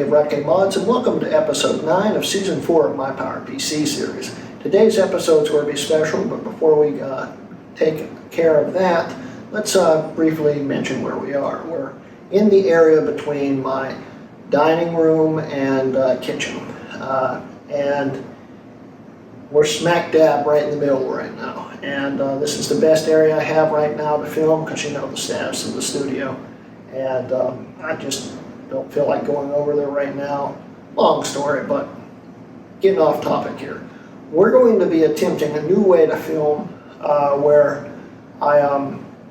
Hrutkay of Hrutkay Mods, and welcome to episode 9 of season 4 of my PowerPC series. Today's episode is going to be special, but before we take care of that, let's briefly mention where we are. We're in the area between my dining room and kitchen, and we're smack dab right in the middle right now. And this is the best area I have right now to film because you know the status of the studio, and I just don't feel like going over there right now. Long story, but getting off topic here. We're going to be attempting a new way to film where I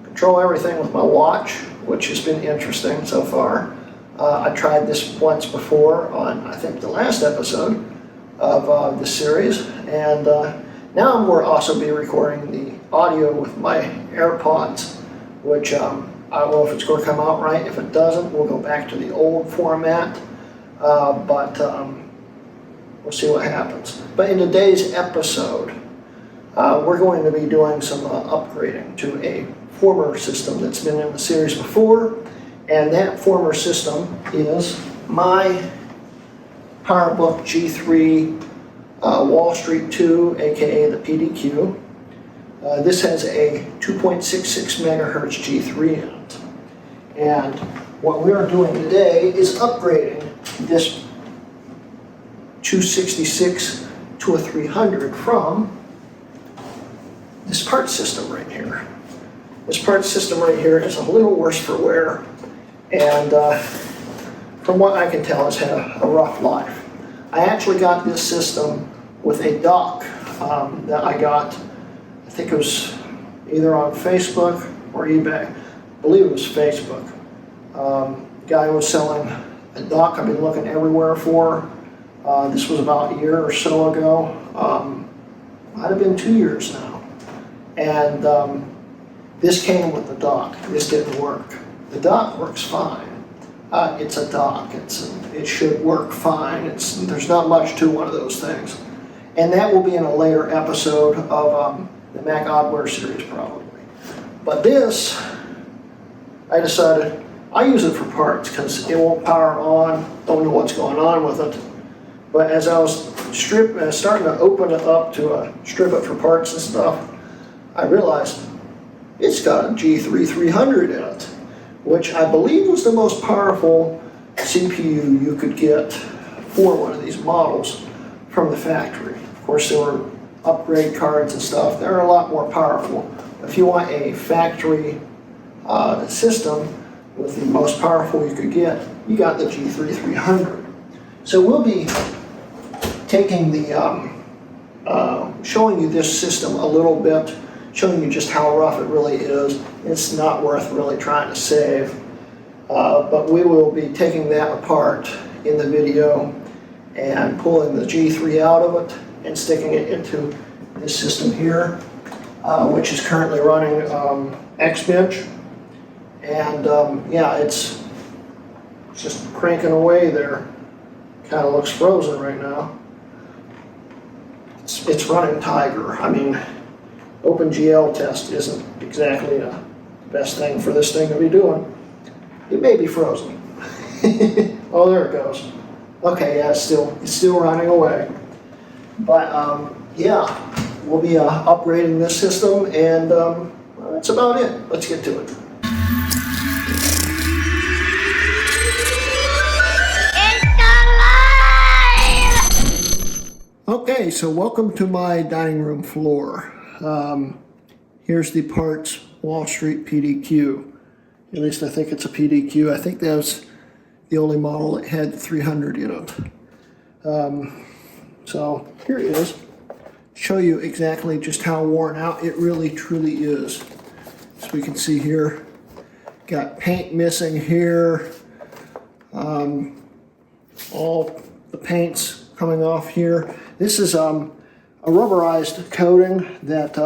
control everything with my watch, which has been interesting so far. I tried this once before on, I think, the last episode of this series, and now we'll also be recording the audio with my AirPods, which I don't know if it's going to come out right. If it doesn't, we'll go back to the old format, but we'll see what happens. But in today's episode, we're going to be doing some upgrading to a former system that's been in the series before, and that former system is my PowerBook G3 Wallstreet 2, aka the PDQ. This has a 2.66 megahertz G3 in it. And what we are doing today is upgrading this 266 to a 300 from this part system right here. This part system right here is a little worse for wear, and from what I can tell, has had a rough life. I actually got this system with a dock that I got, I think it was either on Facebook or eBay. I believe it was Facebook. Guy was selling a dock I've been looking everywhere for. This was about a year or so ago. Might have been 2 years now. And this came with the dock. This didn't work. The dock works fine. It's a dock. It should work fine. There's not much to one of those things. And that will be in a later episode of the Mac Oddware series probably. But this, I decided I use it for parts because it won't power on, don't know what's going on with it. But as I was starting to open it up to strip it for parts and stuff, I realized it's got a G3 300 in it, which I believe was the most powerful CPU you could get for one of these models from the factory. Of course, there were upgrade cards and stuff. They're a lot more powerful. If you want a factory system with the most powerful you could get, you got the G3 300. So we'll be taking the, showing you this system a little bit, showing you just how rough it really is. It's not worth really trying to save, but we will be taking that apart in the video and pulling the G3 out of it and sticking it into this system here, which is currently running Xbench. And yeah, it's just cranking away there. Kind of looks frozen right now. It's running Tiger. I mean, OpenGL test isn't exactly the best thing for this thing to be doing. It may be frozen. Oh, there it goes. Okay, yeah, it's still running away. But yeah, we'll be upgrading this system, and that's about it. Let's get to it. Okay, so welcome to my dining room floor. Here's the parts Wallstreet PDQ. At least I think it's a PDQ. I think that was the only model that had 300 in it. So here it is. Show you exactly just how worn out it really truly is. As we can see here, got paint missing here. All the paint's coming off here. This is a rubberized coating that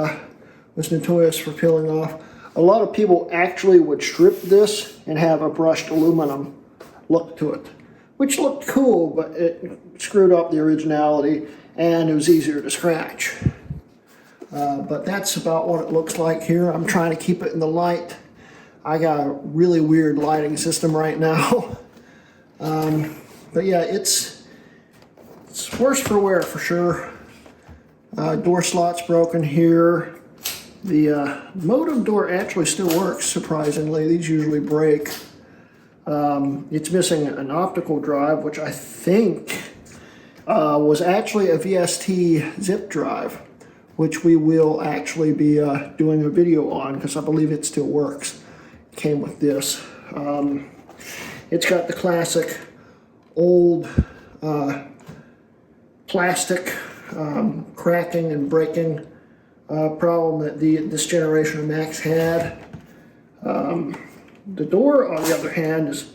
was notorious for peeling off. A lot of people actually would strip this and have a brushed aluminum look to it, which looked cool, but it screwed up the originality and it was easier to scratch. But that's about what it looks like here. I'm trying to keep it in the light. I got a really weird lighting system right now. But yeah, it's worse for wear for sure. Door slot's broken here. The modem door actually still works, surprisingly. These usually break. It's missing an optical drive, which I think was actually a VST zip drive, which we will actually be doing a video on because I believe it still works. It came with this. It's got the classic old plastic cracking and breaking problem that this generation of Macs had. The door, on the other hand, is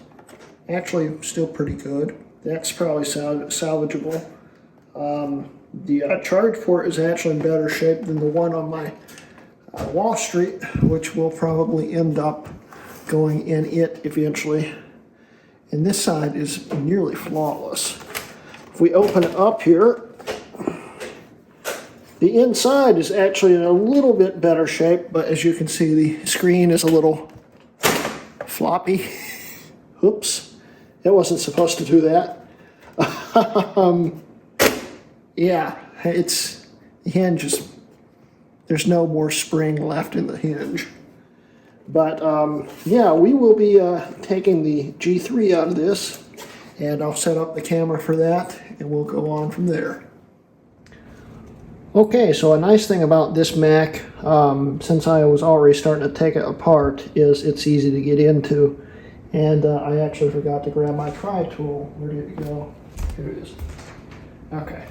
actually still pretty good. That's probably salvageable. The charge port is actually in better shape than the one on my Wallstreet, which will probably end up going in it eventually. And this side is nearly flawless. If we open it up here, the inside is actually in a little bit better shape, but as you can see, the screen is a little floppy. Oops, it wasn't supposed to do that. Yeah, it's the hinge is, there's no more spring left in the hinge. But yeah, we will be taking the G3 out of this, and I'll set up the camera for that, and we'll go on from there. Okay, so a nice thing about this Mac, since I was already starting to take it apart, is it's easy to get into. And I actually forgot to grab my pry tool. Where did it go? Here it is. Okay.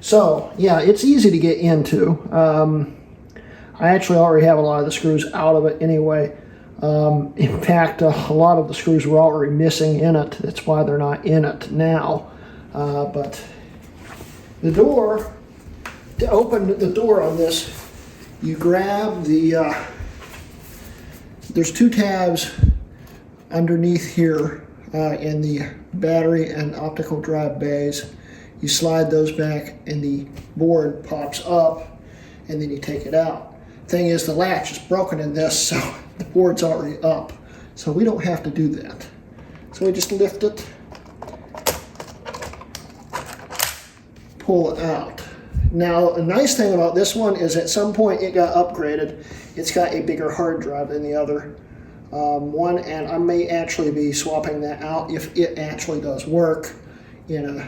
So, yeah, it's easy to get into. I actually already have a lot of the screws out of it anyway. In fact, a lot of the screws were already missing in it. That's why they're not in it now. But the door, to open the door on this, you grab the, there's two tabs underneath here in the battery and optical drive bays. You slide those back and the board pops up, and then you take it out. Thing is, the latch is broken in this, so the board's already up. So we don't have to do that. So we just lift it, pull it out. Now, a nice thing about this one is at some point it got upgraded. It's got a bigger hard drive than the other one, and I may actually be swapping that out if it actually does work in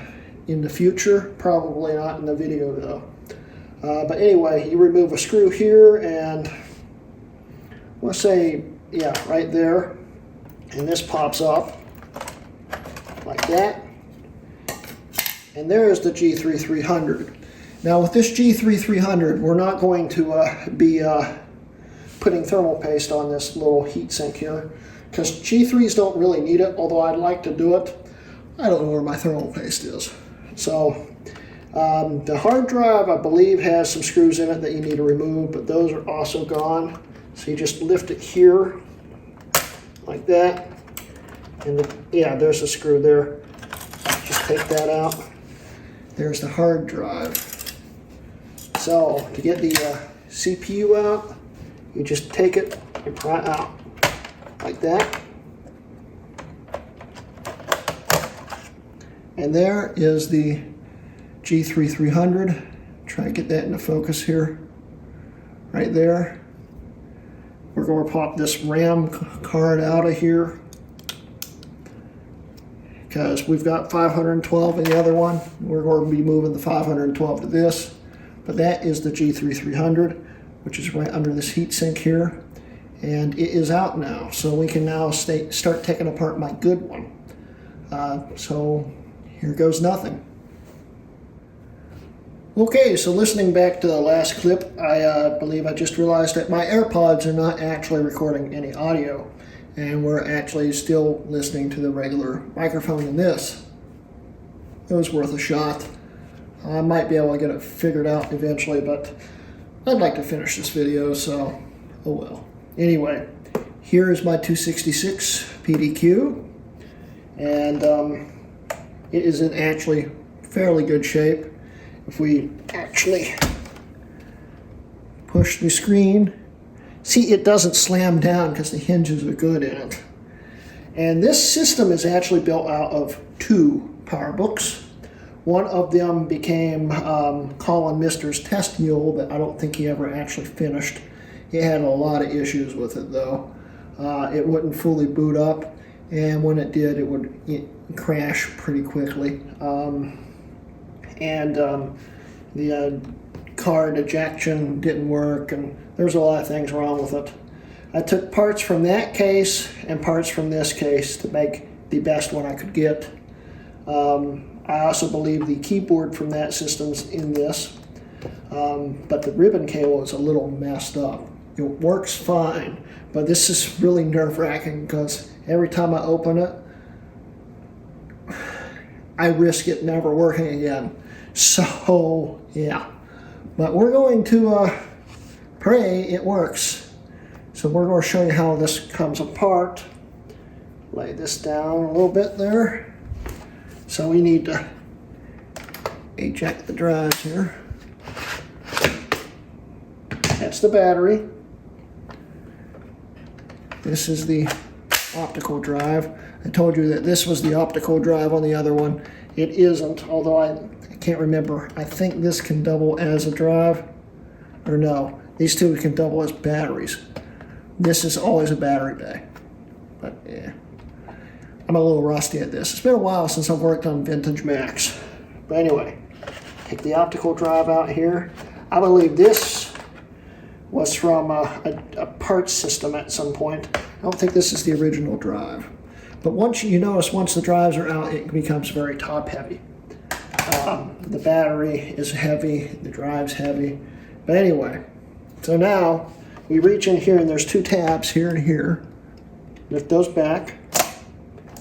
the future. Probably not in the video though. But anyway, you remove a screw here, and we'll say, yeah, right there, and this pops up like that, and there's the G3-300. Now with this G3-300, we're not going to be putting thermal paste on this little heat sink here, because G3s don't really need it, although I'd like to do it. I don't know where my thermal paste is. So the hard drive, I believe, has some screws in it that you need to remove, but those are also gone. So you just lift it here like that, and yeah, there's a screw there. Just take that out. There's the hard drive. So to get the CPU out, you just take it and pry it out like that. And there is the G3-300. Try to get that into focus here. Right there. We're going to pop this RAM card out of here, because we've got 512 in the other one. We're going to be moving the 512 to this. But that is the G3-300, which is right under this heat sink here. And it is out now, so we can now start taking apart my good one. So here goes nothing. Okay, so listening back to the last clip, I believe I just realized that my AirPods are not actually recording any audio, and we're actually still listening to the regular microphone in this. It was worth a shot. I might be able to get it figured out eventually, but I'd like to finish this video, so oh well. Anyway, here is my 266 PDQ, and it is in actually fairly good shape. If we actually push the screen, see, it doesn't slam down because the hinges are good in it. And this system is actually built out of two PowerBooks. One of them became Colin Mister's test mule, but I don't think he ever actually finished. He had a lot of issues with it though. It wouldn't fully boot up, and when it did, it would crash pretty quickly. The card ejection didn't work, and there's a lot of things wrong with it. I took parts from that case and parts from this case to make the best one I could get. I also believe the keyboard from that system's in this, but the ribbon cable is a little messed up. It works fine, but this is really nerve-wracking because every time I open it, I risk it never working again. So, yeah. But we're going to pray it works. So we're going to show you how this comes apart. Lay this down a little bit there. So we need to eject the drives here. That's the battery. This is the optical drive. I told you that this was the optical drive on the other one. It isn't, although I can't remember. I think this can double as a drive. Or no, these two can double as batteries. This is always a battery bay. But yeah, I'm a little rusty at this. It's been a while since I've worked on vintage Macs. But anyway, take the optical drive out here. I believe this was from a parts system at some point. I don't think this is the original drive. But once you notice, once the drives are out, it becomes very top heavy. The battery is heavy, the drive's heavy. But anyway, so now we reach in here and there's two tabs here and here. Lift those back,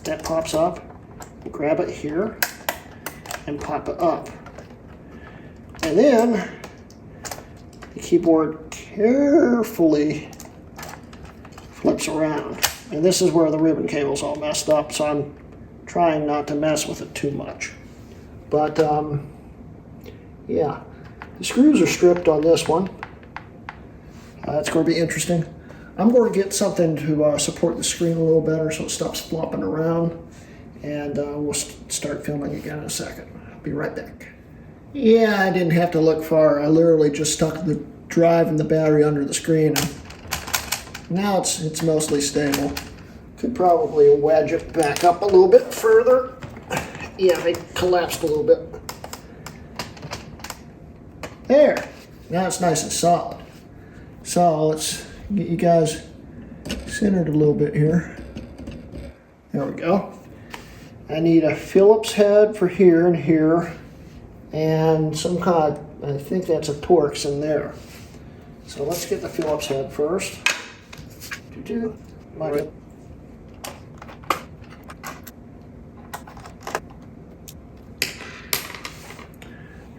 that pops up. Grab it here and pop it up. And then the keyboard carefully flips around. And this is where the ribbon cable's all messed up, so I'm trying not to mess with it too much. But, yeah, the screws are stripped on this one. That's going to be interesting. I'm going to get something to support the screen a little better so it stops flopping around. And we'll start filming again in a second. I'll be right back. Yeah, I didn't have to look far. I literally just stuck the drive and the battery under the screen. And now it's mostly stable. Could probably wedge it back up a little bit further. Yeah, they collapsed a little bit. There. Now it's nice and solid. So let's get you guys centered a little bit here. There we go. I need a Phillips head for here and here, and some kind of, I think that's a Torx in there. So let's get the Phillips head first.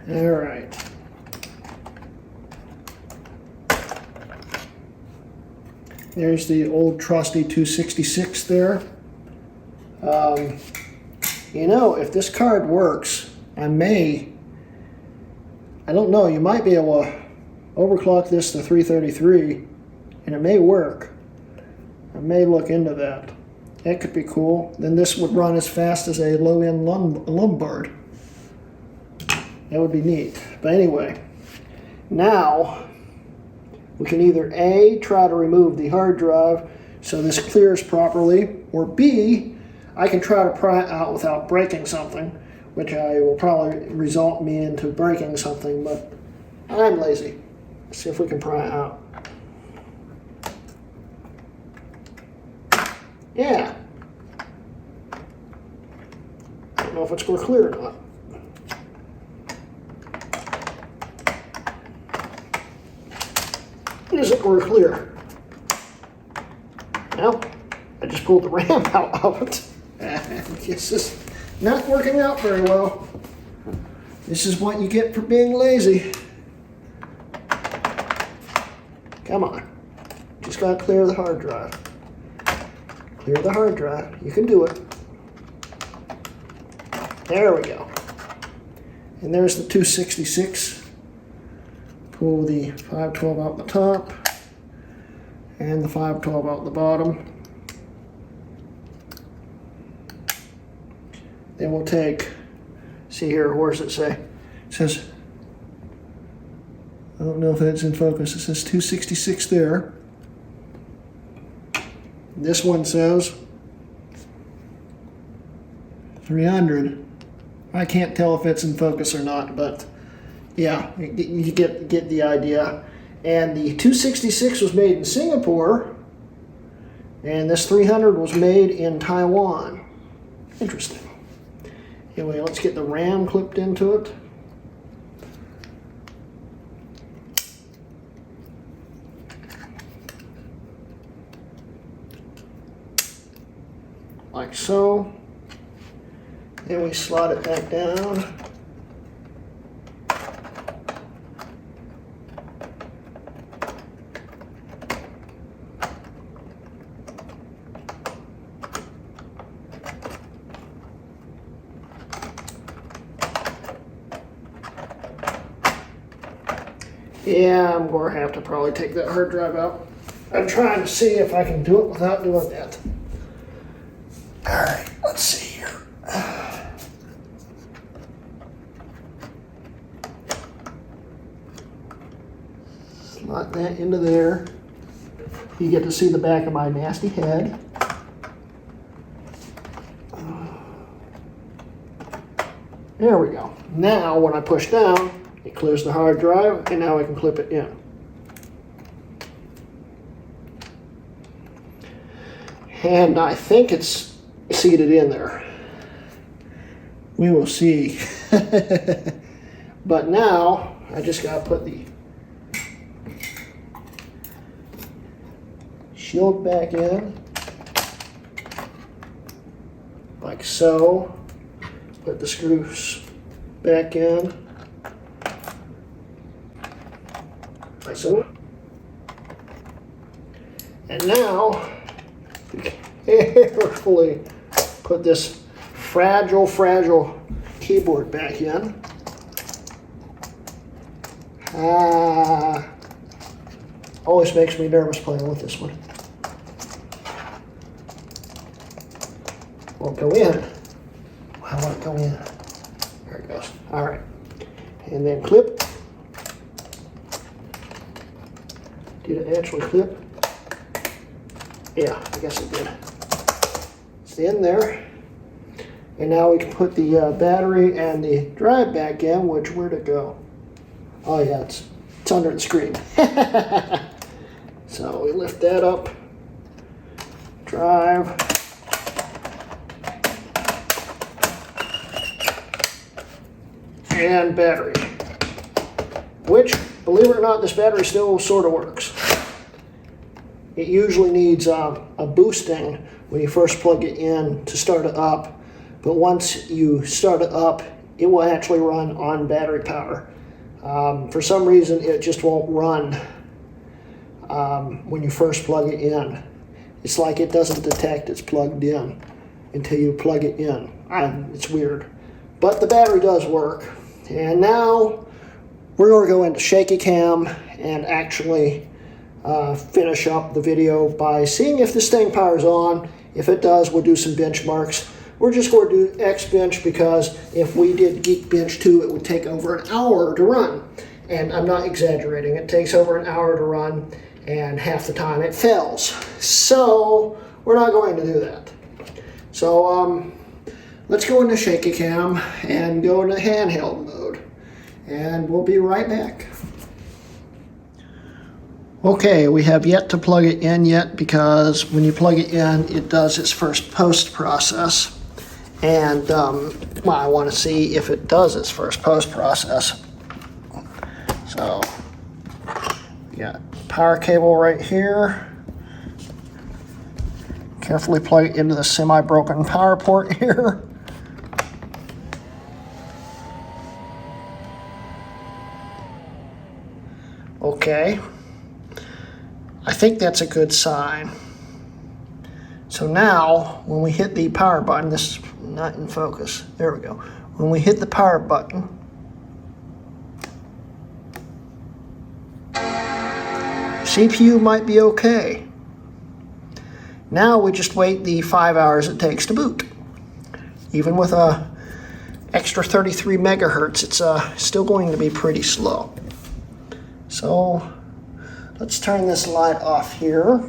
All right. There's the old trusty 266 there. You know, if this card works, I don't know, you might be able to overclock this to 333, and it may work. I may look into that. That could be cool. Then this would run as fast as a low-end Lombard. That would be neat. But anyway, now we can either A, try to remove the hard drive so this clears properly, or B, I can try to pry it out without breaking something, which I will probably result me into breaking something, but I'm lazy. Let's see if we can pry it out. Yeah. I don't know if it's going to clear or not. It isn't going to clear. Well, I just pulled the RAM out of it. This is not working out very well. This is what you get for being lazy. Come on. Just got to clear the hard drive. Clear the hard drive. You can do it. There we go. And there's the 266. Pull the 512 out the top and the 512 out the bottom. Then we'll take See here, where does it say? It says, I don't know if that's in focus, it says 266 there. This one says 300. I can't tell if it's in focus or not, but yeah, you get the idea. And the 266 was made in Singapore, and this 300 was made in Taiwan. Interesting. Anyway, let's get the RAM clipped into it. Like so. Then we slot it back down. Yeah, I'm going to have to probably take that hard drive out. I'm trying to see if I can do it without doing that. All right, let's see here. Slot that into there. You get to see the back of my nasty head. There we go. Now, when I push down, it clears the hard drive, and now I can clip it in. And I think it's seated in there. We will see. But now, I just got to put the shield back in, like so. Put the screws back in. Like so. And now, carefully put this fragile keyboard back in. Always makes me nervous playing with this one. Won't go in. I want it to go in. There it goes. All right. And then clip. Did it actually clip? Yeah, I guess it did. It's in there. And now we can put the battery and the drive back in, which, where'd it go? Oh yeah, it's under the screen. So we lift that up. Drive. And battery. Which, believe it or not, this battery still sort of works. It usually needs a boosting when you first plug it in to start it up, but once you start it up, it will actually run on battery power. For some reason, it just won't run when you first plug it in. It's like it doesn't detect it's plugged in until you plug it in. It's weird. But the battery does work. And now we're going to go into shaky cam and actually finish up the video by seeing if this thing powers on. If it does, we'll do some benchmarks. We're just going to do X bench because if we did Geek Bench 2, it would take over an hour to run. And I'm not exaggerating. It takes over an hour to run, and half the time it fails. So we're not going to do that. So let's go into shaky cam and go into handheld mode. And we'll be right back. Okay, we have yet to plug it in yet because when you plug it in, it does its first post process. And well, I want to see if it does its first post process. So, we got power cable right here. Carefully plug it into the semi-broken power port here. Okay. I think that's a good sign. So now, when we hit the power button, this is not in focus. There we go. When we hit the power button, CPU might be okay. Now we just wait the 5 hours it takes to boot. Even with a extra 33 megahertz, it's still going to be pretty slow. So let's turn this light off here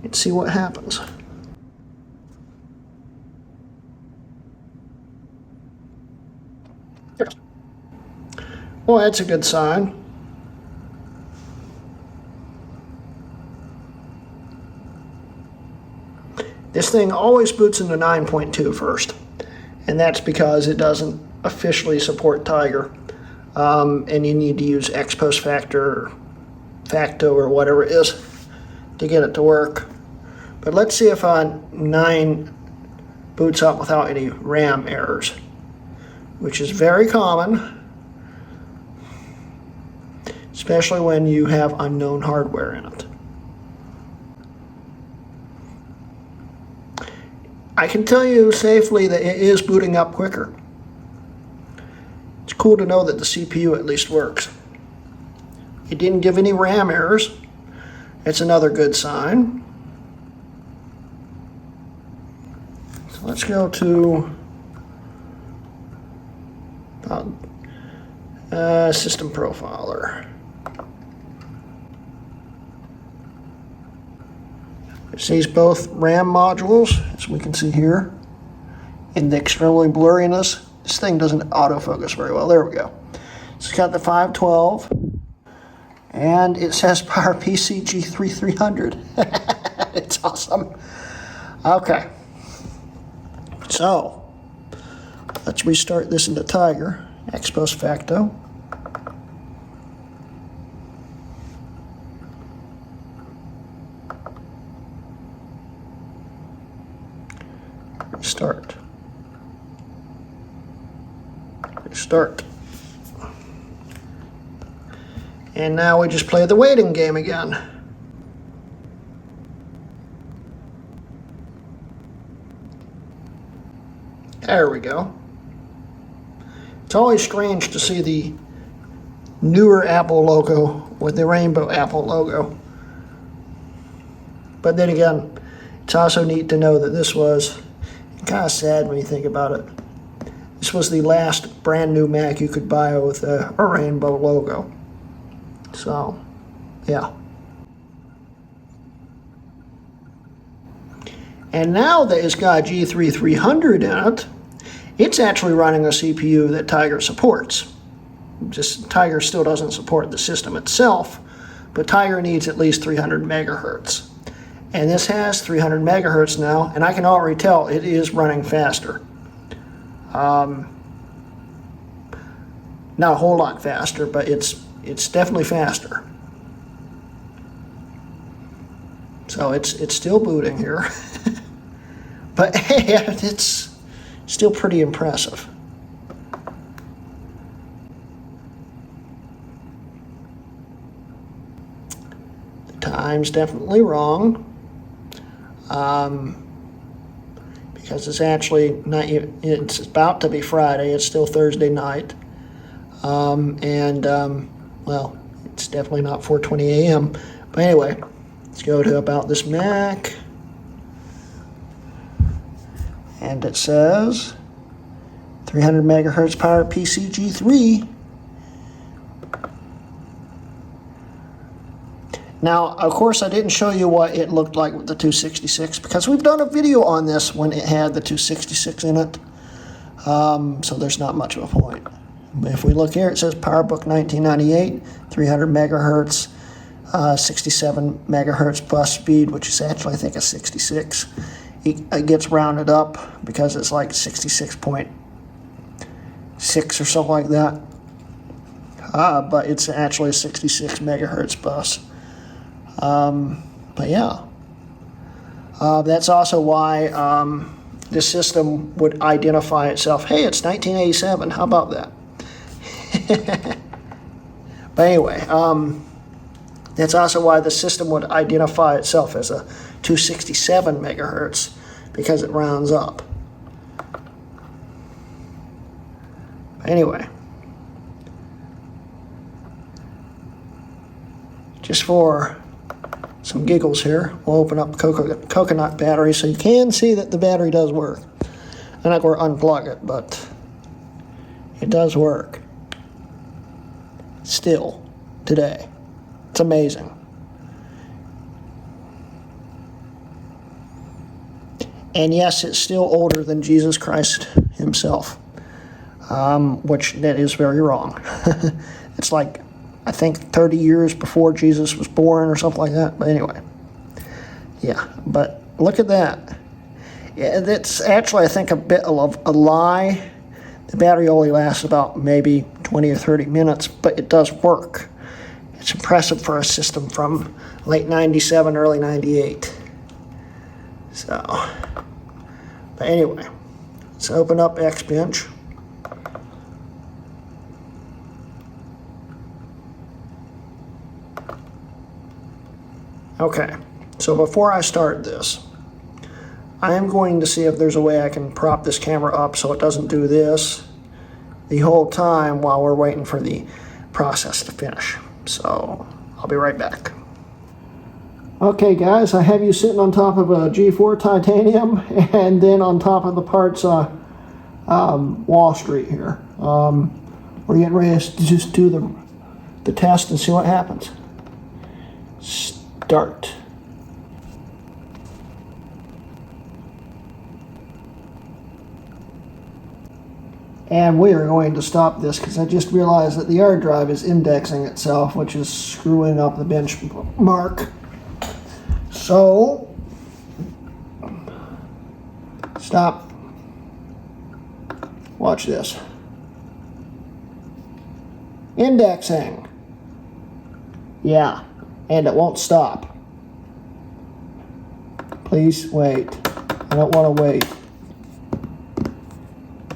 and see what happens. Well, that's a good sign. This thing always boots into 9.2 first, and that's because it doesn't officially support Tiger, and you need to use ex post factor or facto or whatever it is to get it to work. But let's see if 9 boots up without any RAM errors, which is very common, especially when you have unknown hardware in it. I can tell you safely that it is booting up quicker. It's cool to know that the CPU at least works. It didn't give any RAM errors. That's another good sign. So let's go to System Profiler. It sees both RAM modules, as we can see here. In the extremely blurriness, this thing doesn't autofocus very well. There we go. It's got the 512, and it says PowerPC G3300. It's awesome. Okay. So, let's restart this into Tiger, ex post facto. Restart. Restart. And now we just play the waiting game again. There we go. It's always strange to see the newer Apple logo with the rainbow Apple logo. But then again, it's also neat to know that this was kind of sad when you think about it. This was the last brand new Mac you could buy with a rainbow logo. So, yeah. And now that it's got G3300 in it, it's actually running a CPU that Tiger supports. Just Tiger still doesn't support the system itself, but Tiger needs at least 300 megahertz. And this has 300 megahertz now, and I can already tell it is running faster. Not a whole lot faster, but it's definitely faster. So it's still booting here. But hey, it's still pretty impressive. The time's definitely wrong. Because it's actually not even, it's about to be Friday, it's still Thursday night. Well, it's definitely not 4:20 a.m. But anyway, let's go to About This Mac. And it says 300 megahertz PowerPC G3. Now, of course, I didn't show you what it looked like with the 266 because we've done a video on this when it had the 266 in it. So there's not much of a point. But if we look here, it says PowerBook 1998, 300 megahertz, 67 megahertz bus speed, which is actually, I think, a 66. It gets rounded up because it's like 66.6 or something like that. But it's actually a 66 megahertz bus. But yeah, that's also why the system would identify itself. Hey, it's 1987. How about that? But anyway, that's also why the system would identify itself as a 267 megahertz because it rounds up. Anyway, just for some giggles here. We'll open up the coconut battery so you can see that the battery does work. I'm not going to unplug it, but it does work. Still, today. It's amazing. And yes, it's still older than Jesus Christ himself, which that is very wrong. It's like, I think 30 years before Jesus was born or something like that. But anyway, yeah, but look at that. Yeah, that's actually, I think, a bit of a lie. The battery only lasts about maybe 20 or 30 minutes, but it does work. It's impressive for a system from late 97, early 98. So, but anyway, let's open up Xbench. Okay, so before I start this, I am going to see if there's a way I can prop this camera up so it doesn't do this the whole time while we're waiting for the process to finish. So, I'll be right back. Okay guys, I have you sitting on top of a G4 titanium and then on top of the parts Wallstreet here. We're getting ready to just do the test and see what happens. Start. And we are going to stop this because I just realized that the hard drive is indexing itself, which is screwing up the benchmark. So, stop. Watch this. Indexing. Yeah, and it won't stop. Please wait. I don't want to wait.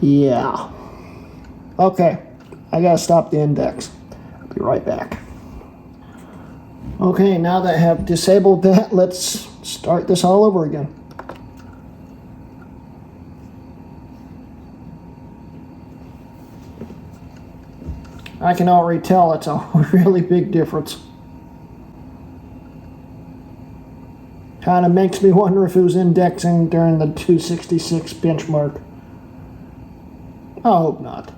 Yeah. Okay, I gotta stop the index. I'll be right back. Okay, now that I have disabled that, let's start this all over again. I can already tell it's a really big difference. Kind of makes me wonder if it was indexing during the 266 benchmark. I hope not.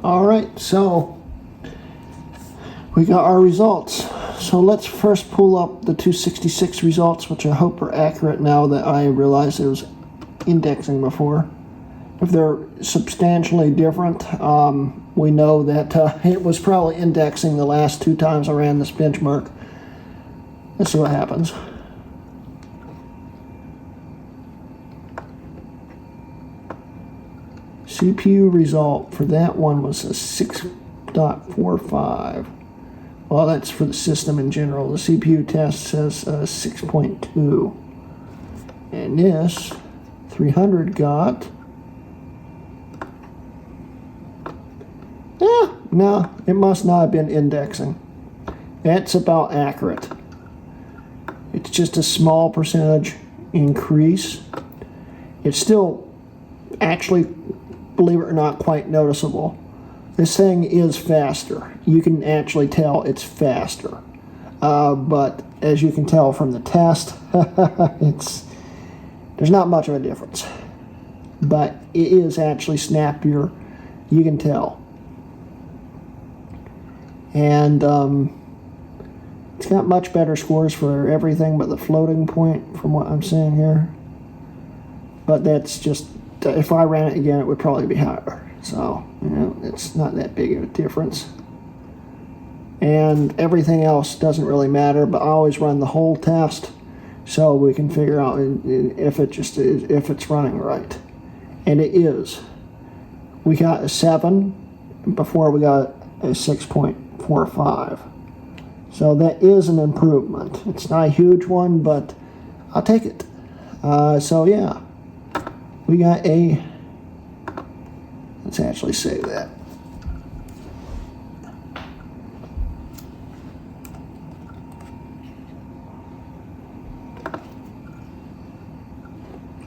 Alright, so we got our results. So let's first pull up the 266 results, which I hope are accurate now that I realized it was indexing before. If they're substantially different, we know that it was probably indexing the last 2 times I ran this benchmark. Let's see what happens. CPU result for that one was a 6.45. Well, that's for the system in general. The CPU test says 6.2. And this 300 got... no, it must not have been indexing. That's about accurate. It's just a small percentage increase. It's still actually, believe it or not, quite noticeable. This thing is faster. You can actually tell it's faster. But as you can tell from the test, there's not much of a difference. But it is actually snappier. You can tell. And It's got much better scores for everything but the floating point from what I'm seeing here. But that's just, if I ran it again, it would probably be higher. So, you know, it's not that big of a difference. And everything else doesn't really matter, but I always run the whole test so we can figure out if if it's running right. And it is. We got a 7 before we got a 6.45. So that is an improvement. It's not a huge one, but I'll take it. So yeah, we got a, let's actually save that.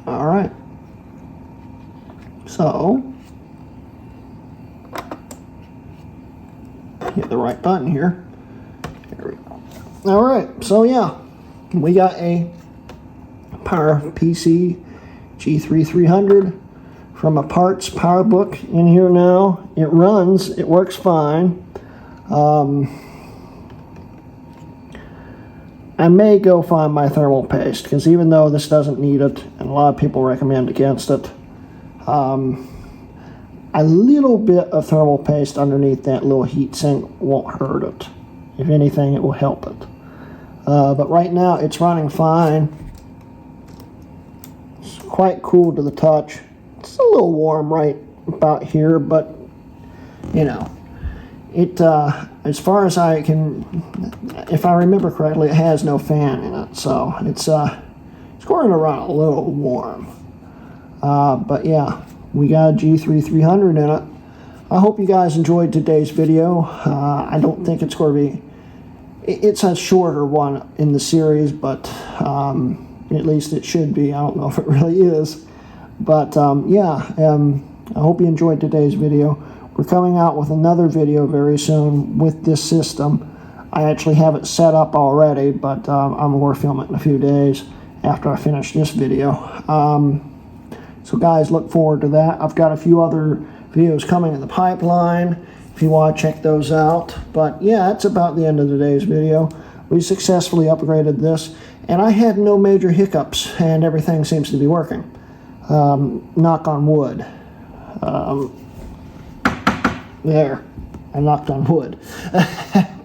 All right. So, hit the right button here. There we go. All right. So yeah, we got a PowerPC G3300 from a parts PowerBook in here now. It runs. It works fine. I may go find my thermal paste, because even though this doesn't need it, and a lot of people recommend against it, a little bit of thermal paste underneath that little heat sink won't hurt it. If anything, it will help it. But right now, it's running fine. It's quite cool to the touch. It's a little warm right about here, but, you know, it, as far as I can, if I remember correctly, it has no fan in it, so it's going to run a little warm. But yeah, we got a G3300 in it. I hope you guys enjoyed today's video. I don't think it's going to be, it's a shorter one in the series, but at least it should be. I don't know if it really is. But yeah, I hope you enjoyed today's video. We're coming out with another video very soon with this system. I actually have it set up already, but I'm going to film it in a few days after I finish this video. So guys, look forward to that. I've got a few other videos coming in the pipeline if you want to check those out. But yeah, that's about the end of today's video. We successfully upgraded this, and I had no major hiccups, and everything seems to be working. Knock on wood. There, I knocked on wood.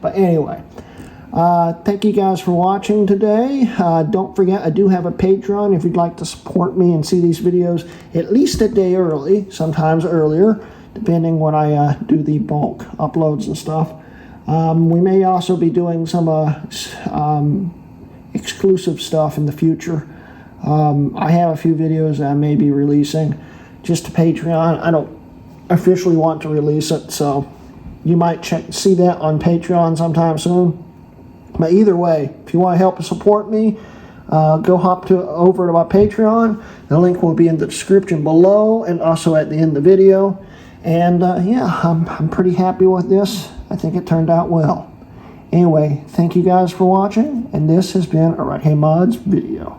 But anyway, thank you guys for watching today. Don't forget, I do have a Patreon if you'd like to support me and see these videos at least a day early, sometimes earlier, depending when I do the bulk uploads and stuff. We may also be doing some exclusive stuff in the future. I have a few videos that I may be releasing just to Patreon. I don't officially want to release it, so you might see that on Patreon sometime soon. But either way, if you want to help support me, go hop over to my Patreon. The link will be in the description below and also at the end of the video. And yeah, I'm pretty happy with this. I think it turned out well. Anyway, thank you guys for watching, and this has been a Hrutkay Mods video.